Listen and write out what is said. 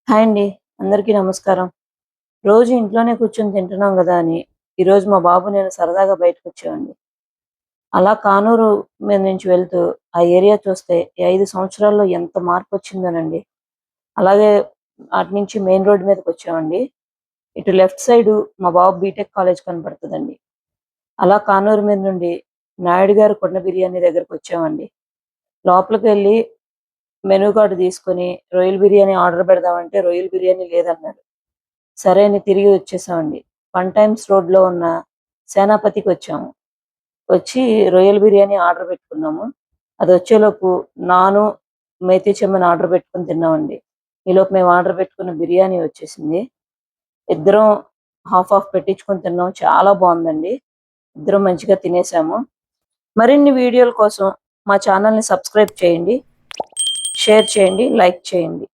Hi అండి. అందరికీ నమస్కారం. రోజు ఇంట్లోనే కూర్చొని తింటున్నాం గదా అని, ఈరోజు మా బాబు నేను సరదాగా బయటకొచ్చామండి. అలా కానూరు మీద నుంచి వెళ్తూ ఆ ఏరియా చూస్తే ఈ 5 సంవత్సరాల్లో ఎంత మార్పొచ్చిందోనండి. అలాగే అటు నుంచి మెయిన్ రోడ్ మీదకొచ్చామండి. ఇటు లెఫ్ట్ సైడు మా బాబు బీటెక్ కాలేజ్ కనపడతదండి. అలా కానూరు మీద నుండి నాయుడు గారి కుండ బిర్యానీ దగ్గరకొచ్చామండి. లోపలికెళ్ళి మెనూ కార్డ్ తీసుకొని రొయ్యల బిర్యానీ ఆర్డర్ పెడదామంటే రొయ్యల బిర్యానీ లేదన్నారు. సరే అని తిరిగి వచ్చేసామండి. ఫన్ టైమ్స్ రోడ్‌లో ఉన్న సేనాపతికొచ్చాము. వచ్చి రొయ్యల బిర్యానీ ఆర్డర్ పెట్టుకున్నాము. అదొచ్చేలోపు నాను, మేథి చెమ్మని ఆర్డర్ పెట్టుకొని తిన్నామండి. ఈలోపు మేము ఆర్డర్ పెట్టుకున్న బిర్యానీ వచ్చేసింది. ఇద్దరం హాఫ్ హాఫ్ పెట్టించుకొని తిన్నాం. చాలా బావుందండి. ఇద్దరం మంచిగా తినేసాము. మరిన్ని వీడియోల కోసం మా ఛానల్‌ని సబ్స్క్రైబ్ చేయండి, షేర్ చేయండి, లైక్ చేయండి.